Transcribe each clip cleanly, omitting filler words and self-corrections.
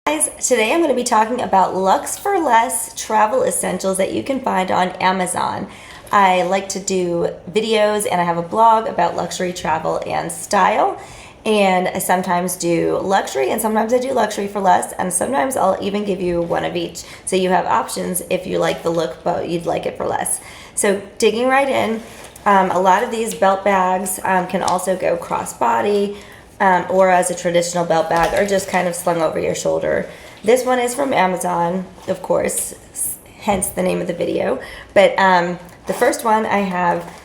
Guys, today I'm going to be talking about Luxe for Less travel essentials that you can find on Amazon. I like to do videos and I have a blog about luxury travel and style, and I sometimes do luxury and sometimes I do luxury for less, and sometimes I'll even give you one of each so you have options if you like the look but you'd like it for less. So digging right in, a lot of these belt bags can also go crossbody, or as a traditional belt bag, or just kind of slung over your shoulder. This one is from Amazon, of course, hence the name of the video. But the first one, I have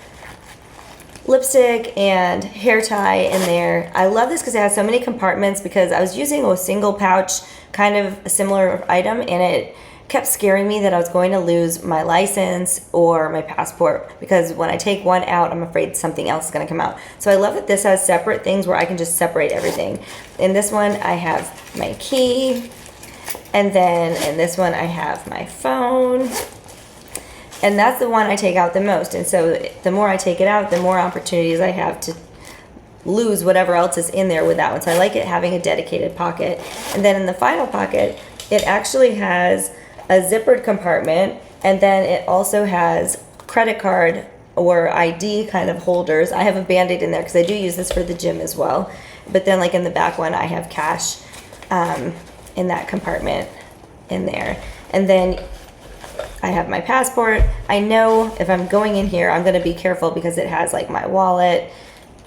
lipstick and hair tie in there. I love this because it has so many compartments, because I was using a single pouch, kind of a similar item, and it kept scaring me that I was going to lose my license or my passport, because when I take one out, I'm afraid something else is going to come out. So I love that this has separate things where I can just separate everything. In this one, I have my key, and then in this one, I have my phone, and that's the one I take out the most. And so the more I take it out, the more opportunities I have to lose whatever else is in there with that one. So I like it having a dedicated pocket. And then in the final pocket, it actually has a zippered compartment, and then it also has credit card or ID kind of holders. I have a Band-Aid in there because I do use this for the gym as well. But then like in the back one, I have cash in that compartment in there. And then I have my passport. I know if I'm going in here, I'm gonna be careful because it has like my wallet,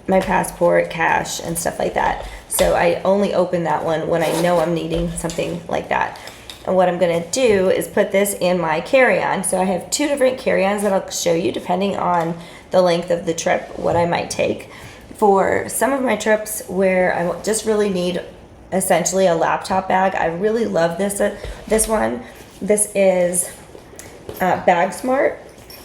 my passport, cash, and stuff like that. So I only open that one when I know I'm needing something like that. And what I'm going to do is put this in my carry-on. So I have two different carry-ons that I'll show you depending on the length of the trip, what I might take. For some of my trips where I just really need essentially a laptop bag, I really love this one. This is Bag Smart.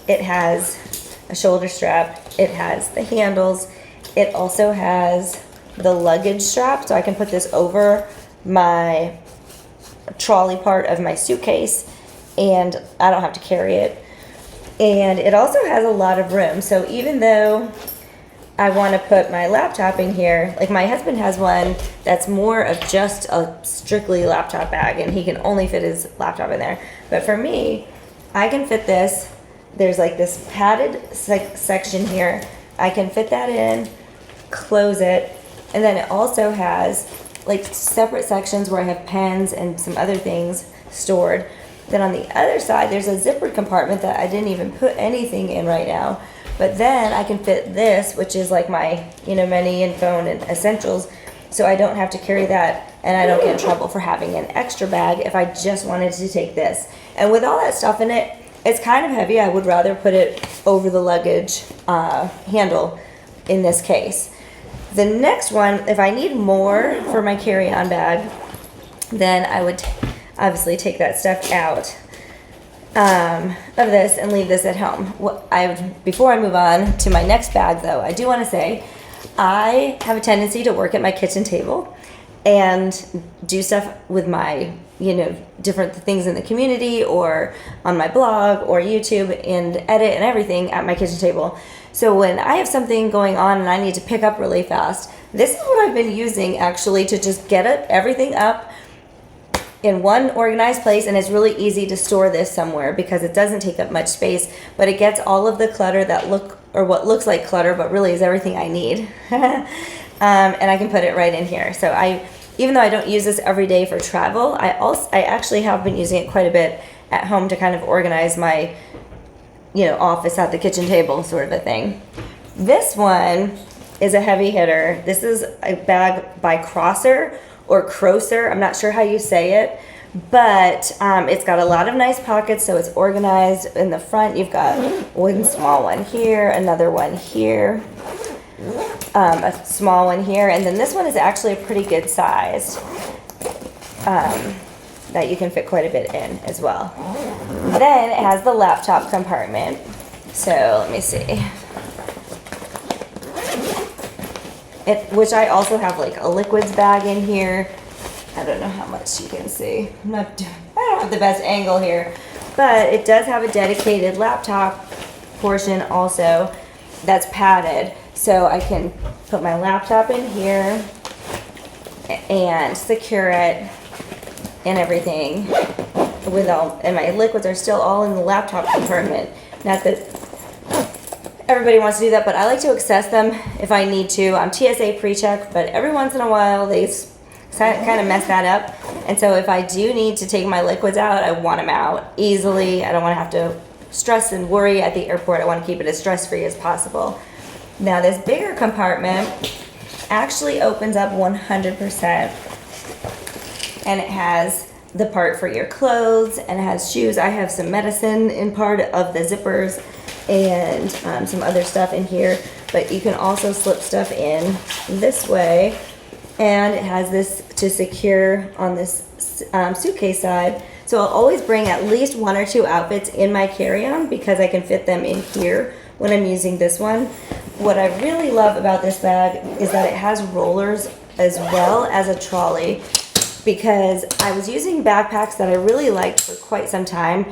It has a shoulder strap. It has the handles. It also has the luggage strap, so I can put this over my trolley part of my suitcase and I don't have to carry it. And it also has a lot of room, so even though I want to put my laptop in here, like my husband has one that's more of just a strictly laptop bag and he can only fit his laptop in there. But for me, I can fit this. There's like this padded section here. I can fit that in, close it, and then it also has like separate sections where I have pens and some other things stored. Then on the other side, there's a zippered compartment that I didn't even put anything in right now. But then I can fit this, which is like my, money and phone and essentials. So I don't have to carry that, and I don't get in trouble for having an extra bag if I just wanted to take this. And with all that stuff in it, it's kind of heavy. I would rather put it over the luggage handle in this case. The next one, if I need more for my carry-on bag, then I would obviously take that stuff out of this and leave this at home. Before I move on to my next bag, though, I do want to say I have a tendency to work at my kitchen table and do stuff with my, different things in the community or on my blog or YouTube, and edit and everything at my kitchen table. So when I have something going on and I need to pick up really fast, this is what I've been using actually to just get everything up in one organized place, and it's really easy to store this somewhere because it doesn't take up much space, but it gets all of the clutter what looks like clutter, but really is everything I need. And I can put it right in here. So even though I don't use this every day for travel, I actually have been using it quite a bit at home to kind of organize my office at the kitchen table sort of a thing. This one is a heavy hitter. This is a bag by Crosser or Crosser. I'm not sure how you say it, but it's got a lot of nice pockets, so it's organized. In the front, you've got one small one here, another one here, a small one here, and then this one is actually a pretty good size that you can fit quite a bit in as well. Then it has the laptop compartment. So let me see. Which I also have like a liquids bag in here. I don't know how much you can see. I don't have the best angle here, but it does have a dedicated laptop portion also that's padded. So I can put my laptop in here and secure it and everything with all, and my liquids are still all in the laptop compartment. Not that everybody wants to do that, but I like to access them if I need to. I'm TSA pre-check, but every once in a while they kind of mess that up. And so if I do need to take my liquids out, I want them out easily. I don't want to have to stress and worry at the airport. I want to keep it as stress-free as possible. Now this bigger compartment actually opens up 100%, and it has the part for your clothes, and it has shoes. I have some medicine in part of the zippers and some other stuff in here, but you can also slip stuff in this way, and it has this to secure on this suitcase side. So I'll always bring at least 1 or 2 outfits in my carry-on because I can fit them in here when I'm using this one. What I really love about this bag is that it has rollers as well as a trolley, because I was using backpacks that I really liked for quite some time,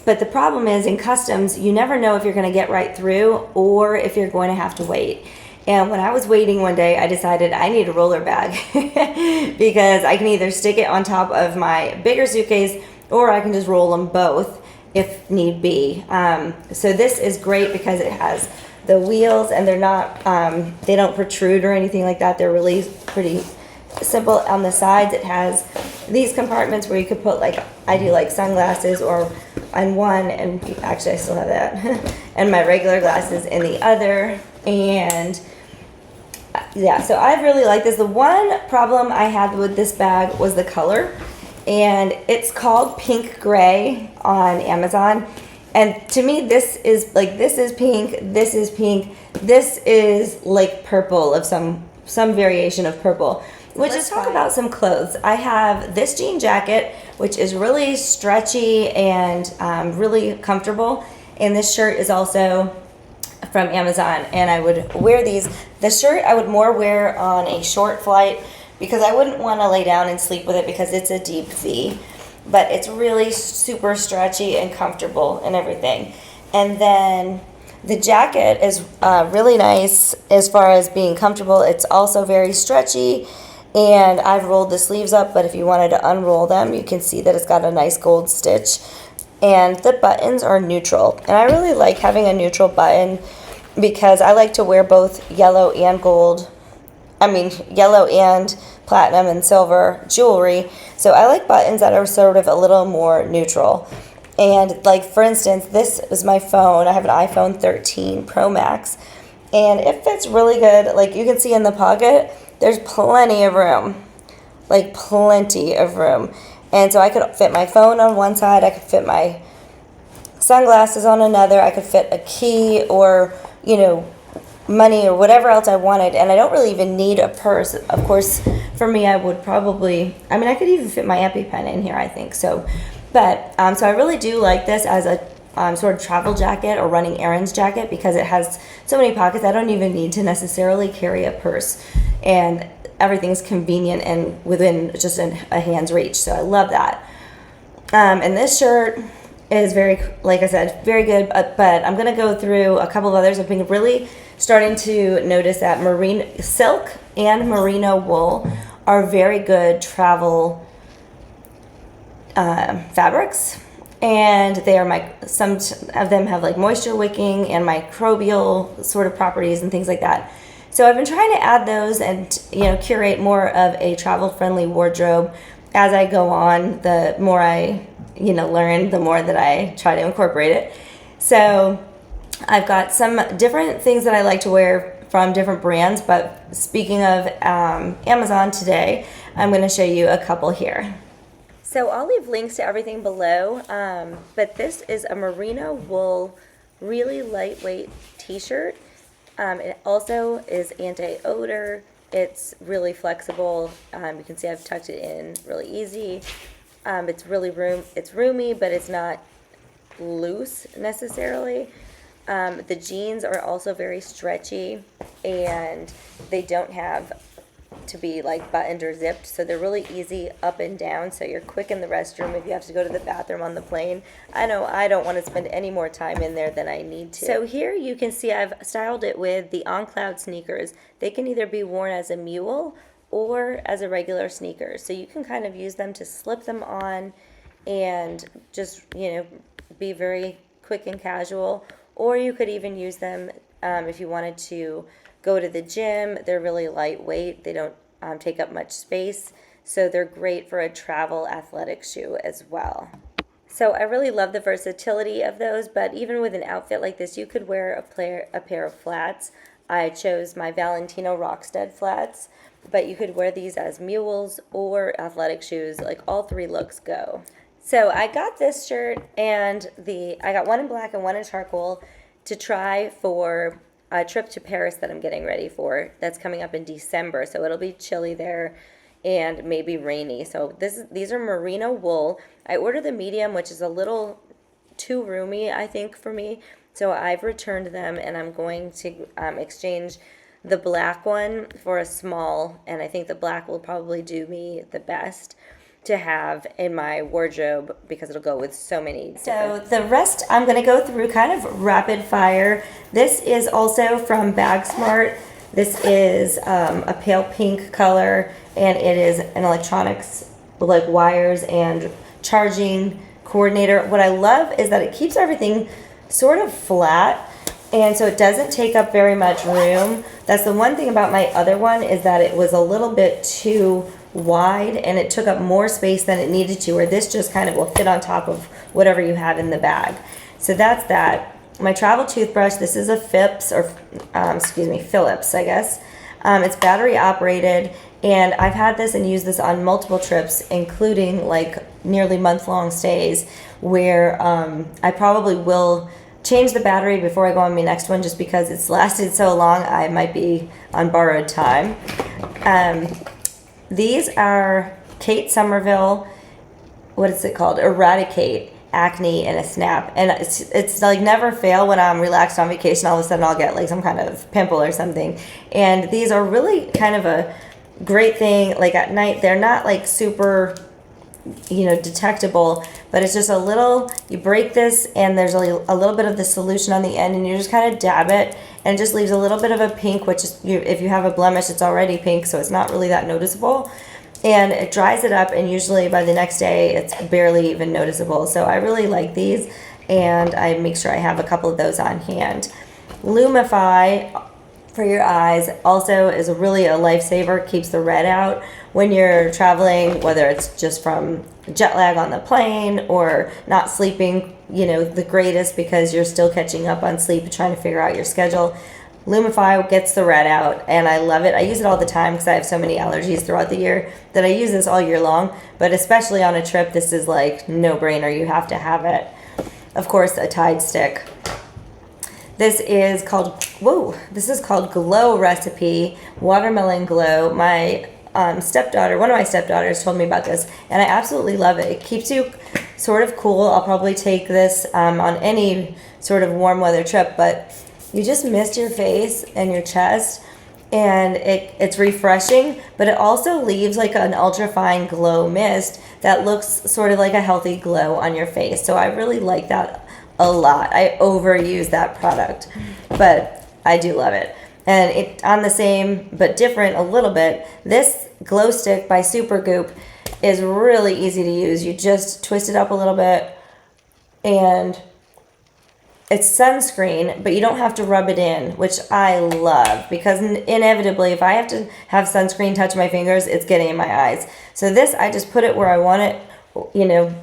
but the problem is in customs, you never know if you're going to get right through or if you're going to have to wait. And when I was waiting one day, I decided I need a roller bag because I can either stick it on top of my bigger suitcase or I can just roll them both if need be. So this is great because it has the wheels, and they're not, they don't protrude or anything like that. They're really pretty simple. On the sides, it has these compartments where you could put, like, I do like sunglasses or on one, and actually I still have that, and my regular glasses in the other. And yeah, so I really like this. The one problem I had with this bag was the color, and it's called pink gray on Amazon. And to me, this is like, this is pink, this is pink, this is like purple of some variation of purple. Which is talk about some clothes. I have this jean jacket, which is really stretchy and really comfortable. And this shirt is also from Amazon, and I would wear these. The shirt I would more wear on a short flight because I wouldn't want to lay down and sleep with it because it's a deep V. But it's really super stretchy and comfortable and everything. And then the jacket is really nice as far as being comfortable. It's also very stretchy, and I've rolled the sleeves up, but if you wanted to unroll them, you can see that it's got a nice gold stitch. And the buttons are neutral. And I really like having a neutral button because I like to wear both yellow and yellow and platinum and silver jewelry. So I like buttons that are sort of a little more neutral. And like, for instance, this is my phone. I have an iPhone 13 Pro Max, and it fits really good. Like, you can see in the pocket, there's plenty of room, like plenty of room. And so I could fit my phone on one side, I could fit my sunglasses on another, I could fit a key or, you know, money or whatever else I wanted. And I don't really even need a purse. Of course, for me, I would probably, I could even fit my EpiPen in here, I think. So, but, so I really do like this as a sort of travel jacket or running errands jacket because it has so many pockets. I don't even need to necessarily carry a purse, and everything's convenient and within just a hand's reach. So I love that. And this shirt is very, like I said, very good, but I'm going to go through a couple of others. I've been really starting to notice that silk and merino wool are very good travel fabrics, and they are some of them have like moisture wicking and microbial sort of properties and things like that. So I've been trying to add those and, you know, curate more of a travel friendly wardrobe as I go on. The more I, you know, learn, the more that I try to incorporate it. So I've got some different things that I like to wear from different brands, but speaking of Amazon today, I'm going to show you a couple here. So I'll leave links to everything below, but this is a merino wool, really lightweight t-shirt. It also is anti-odor. It's really flexible. You can see I've tucked it in really easy. It's roomy, but it's not loose necessarily. The jeans are also very stretchy, and they don't have to be like buttoned or zipped, so they're really easy up and down, so you're quick in the restroom if you have to go to the bathroom on the plane. I know I don't want to spend any more time in there than I need to. So here you can see I've styled it with the On Cloud sneakers. They can either be worn as a mule or as a regular sneaker. So you can kind of use them to slip them on and just, be very quick and casual. Or you could even use them if you wanted to go to the gym. They're really lightweight. They don't take up much space. So they're great for a travel athletic shoe as well. So I really love the versatility of those, but even with an outfit like this, you could wear a pair of flats. I chose my Valentino Rockstead flats, but you could wear these as mules or athletic shoes. Like, all three looks go. So I got this shirt and I got one in black and one in charcoal to try for a trip to Paris that I'm getting ready for. That's coming up in December, so it'll be chilly there and maybe rainy. So these are merino wool. I ordered the medium, which is a little too roomy, I think, for me. So I've returned them, and I'm going to exchange the black one for a small, and I think the black will probably do me the best to have in my wardrobe because it'll go with so many. So the rest I'm going to go through kind of rapid fire. This is also from Bag Smart. This is a pale pink color, and it is an electronics, like wires and charging coordinator. What I love is that it keeps everything sort of flat, and so it doesn't take up very much room. That's the one thing about my other one, is that it was a little bit too wide and it took up more space than it needed to, where this just kind of will fit on top of whatever you have in the bag. So that's that. My travel toothbrush, this is a Philips, I guess. It's battery operated, and I've had this and used this on multiple trips, including like nearly month-long stays, where I probably will change the battery before I go on my next one, just because it's lasted so long. I might be on borrowed time. These are Kate Somerville, what is it called? Eradicate Acne in a Snap. And it's like never fail when I'm relaxed on vacation. All of a sudden I'll get like some kind of pimple or something. And these are really kind of a great thing. Like at night, they're not like super, detectable, but it's just a little, you break this and there's a little bit of the solution on the end, and you just kind of dab it, and it just leaves a little bit of a pink, which is, if you have a blemish, it's already pink, so it's not really that noticeable. And it dries it up, and usually by the next day it's barely even noticeable. So I really like these, and I make sure I have a couple of those on hand. Lumify for your eyes also is really a lifesaver. Keeps the red out when you're traveling, whether it's just from jet lag on the plane or not sleeping, the greatest because you're still catching up on sleep, trying to figure out your schedule. Lumify gets the red out, and I love it. I use it all the time because I have so many allergies throughout the year that I use this all year long, but especially on a trip, this is like no-brainer. You have to have it. Of course, a Tide stick. This is called Glow Recipe, Watermelon Glow. My one of my stepdaughters told me about this, and I absolutely love it. It keeps you sort of cool. I'll probably take this on any sort of warm weather trip, but you just mist your face and your chest, and it's refreshing, but it also leaves like an ultra fine glow mist that looks sort of like a healthy glow on your face. So I really like that a lot. I overuse that product, but I do love it. And it on the same but different a little bit, this glow stick by Supergoop is really easy to use. You just twist it up a little bit, and it's sunscreen, but you don't have to rub it in, which I love, because inevitably if I have to have sunscreen touch my fingers, it's getting in my eyes. So this, I just put it where I want it,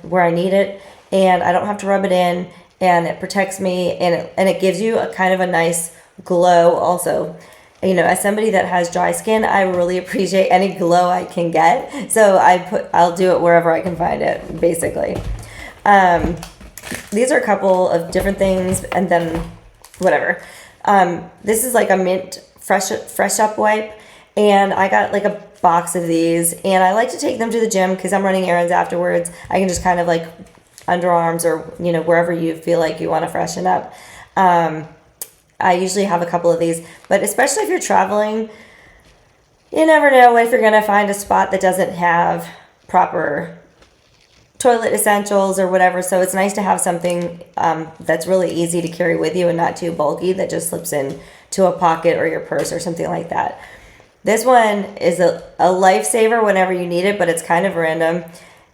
where I need it, and I don't have to rub it in, and it protects me, and it gives you a kind of a nice glow also. As somebody that has dry skin, I really appreciate any glow I can get. So I'll do it wherever I can find it, basically. These are a couple of different things, and then whatever. This is like a mint fresh up wipe, and I got like a box of these, and I like to take them to the gym because I'm running errands afterwards. I can just kind of like underarms or wherever you feel like you want to freshen up. I usually have a couple of these, but especially if you're traveling, you never know if you're gonna find a spot that doesn't have proper toilet essentials or whatever. So it's nice to have something that's really easy to carry with you and not too bulky, that just slips in to a pocket or your purse or something like that. This one is a lifesaver whenever you need it, but it's kind of random.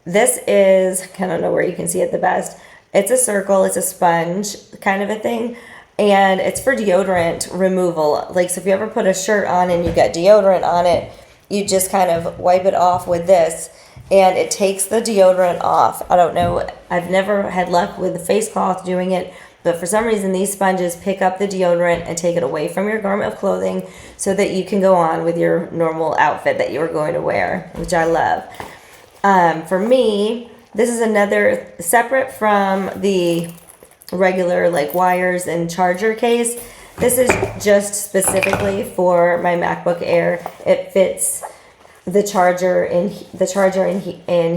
This is, I don't know where you can see it the best. It's a circle, it's a sponge kind of a thing. And it's for deodorant removal. Like, so if you ever put a shirt on and you got deodorant on it, you just kind of wipe it off with this and it takes the deodorant off. I don't know, I've never had luck with the face cloth doing it, but for some reason these sponges pick up the deodorant and take it away from your garment of clothing so that you can go on with your normal outfit that you were going to wear, which I love. For me, this is another separate from the regular like wires and charger case. This is just specifically for my MacBook Air. It fits the charger in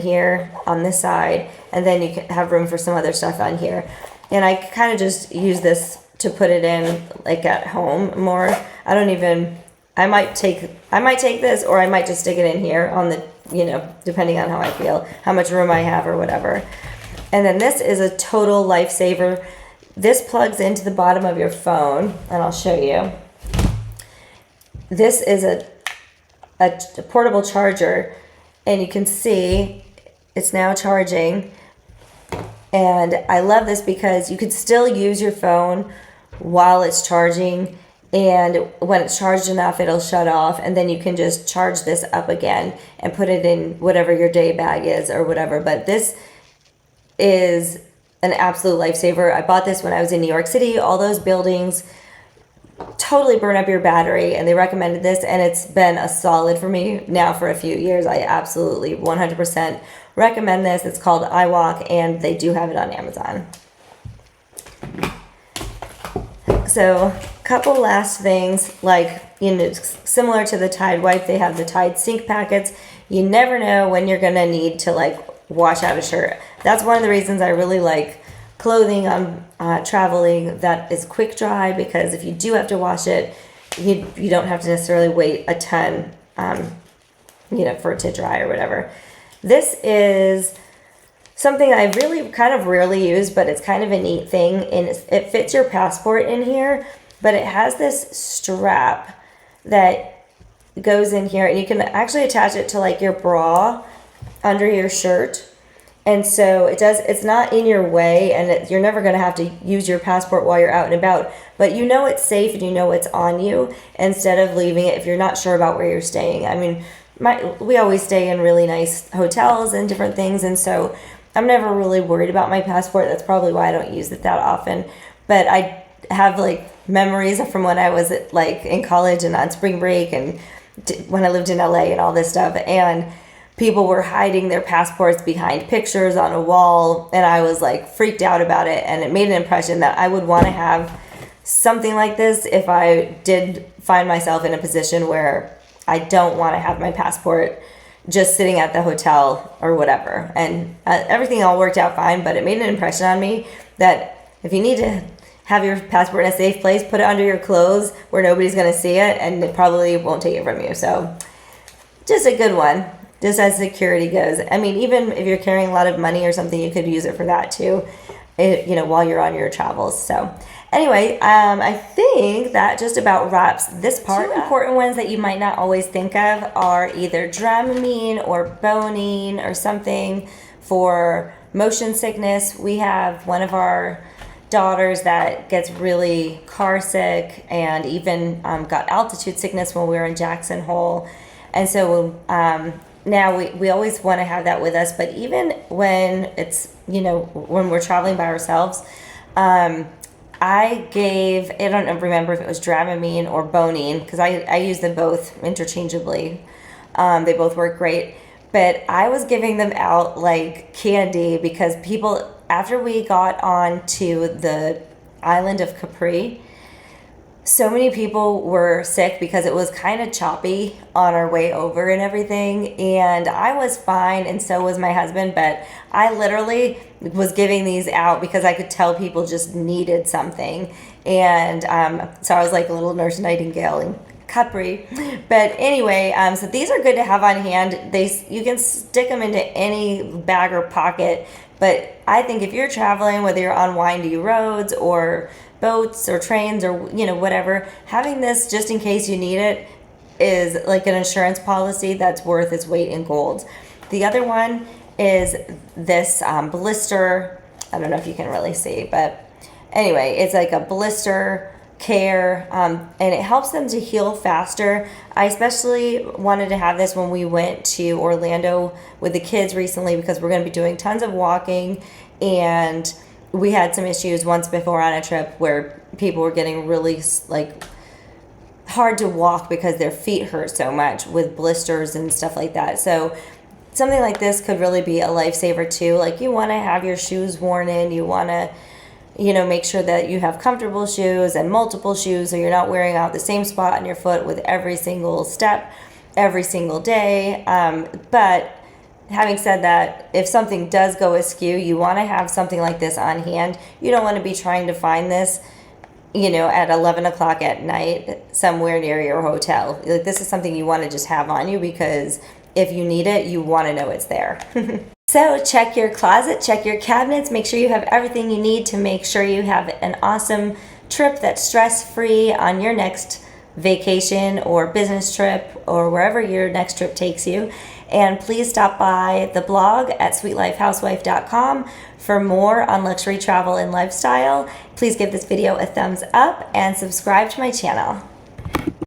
here on this side, and then you can have room for some other stuff on here. And I kind of just use this to put it in like at home more. I might take this, or I might just stick it in here on the, depending on how I feel, how much room I have or whatever. And then this is a total lifesaver. This plugs into the bottom of your phone, and I'll show you. This is a portable charger, and you can see it's now charging. And I love this because you could still use your phone while it's charging, and when it's charged enough, it'll shut off, and then you can just charge this up again and put it in whatever your day bag is or whatever. But this is an absolute lifesaver. I bought this when I was in New York City. All those buildings totally burn up your battery, and they recommended this, and it's been a solid for me now for a few years. I absolutely 100% recommend this. It's called iWalk, and they do have it on Amazon. So a couple last things, like, similar to the Tide wipe, they have the Tide sink packets. You never know when you're gonna need to like wash out a shirt. That's one of the reasons I really like clothing on traveling that is quick dry, because if you do have to wash it, you don't have to necessarily wait a ton for it to dry or whatever. This is something I really kind of rarely use, but it's kind of a neat thing, and it fits your passport in here, but it has this strap that goes in here, and you can actually attach it to like your bra under your shirt. And so it's not in your way, and you're never going to have to use your passport while you're out and about, but it's safe and it's on you, instead of leaving it if you're not sure about where you're staying. I mean, we always stay in really nice hotels and different things, and so I'm never really worried about my passport. That's probably why I don't use it that often. But I have like memories from when I was like in college and on spring break, and when I lived in LA and all this stuff, and people were hiding their passports behind pictures on a wall, and I was like freaked out about it, and it made an impression that I would want to have something like this if I did find myself in a position where I don't want to have my passport just sitting at the hotel or whatever. And everything all worked out fine, but it made an impression on me that if you need to have your passport in a safe place, put it under your clothes where nobody's going to see it, and it probably won't take it from you. So just a good one, just as security goes. I mean, even if you're carrying a lot of money or something, you could use it for that too, while you're on your travels. So anyway, I think that just about wraps this part. Two important ones that you might not always think of are either Dramamine or Bonine or something for motion sickness. We have one of our daughters that gets really car sick, and even got altitude sickness when we were in Jackson Hole. And so now we always want to have that with us, but even when it's, when we're traveling by ourselves, I don't remember if it was Dramamine or Bonine, because I use them both interchangeably. They both work great, but I was giving them out like candy, because people, after we got on to the island of Capri, so many people were sick because it was kind of choppy on our way over and everything. And I was fine, and so was my husband, but I literally was giving these out because I could tell people just needed something. And so I was like a little Nurse Nightingale in Capri. But anyway, so these are good to have on hand. You can stick them into any bag or pocket. But I think if you're traveling, whether you're on windy roads or boats or trains or whatever, having this just in case you need it is like an insurance policy that's worth its weight in gold. The other one is this blister. I don't know if you can really see, but anyway, it's like a blister care, and it helps them to heal faster. I especially wanted to have this when we went to Orlando with the kids recently, because we're going to be doing tons of walking, and we had some issues once before on a trip where people were getting really like hard to walk because their feet hurt so much with blisters and stuff like that. So something like this could really be a lifesaver too. Like, you want to have your shoes worn in, you want to, you know, make sure that you have comfortable shoes and multiple shoes, so you're not wearing out the same spot on your foot with every single step, every single day. But having said that, if something does go askew, you want to have something like this on hand. You don't want to be trying to find this, you know, at 11 o'clock at night somewhere near your hotel. Like, this is something you want to just have on you, because if you need it, you want to know it's there. So check your closet, check your cabinets, make sure you have everything you need to make sure you have an awesome trip that's stress-free on your next vacation or business trip or wherever your next trip takes you. And please stop by the blog at sweetlifehousewife.com for more on luxury travel and lifestyle. Please give this video a thumbs up and subscribe to my channel.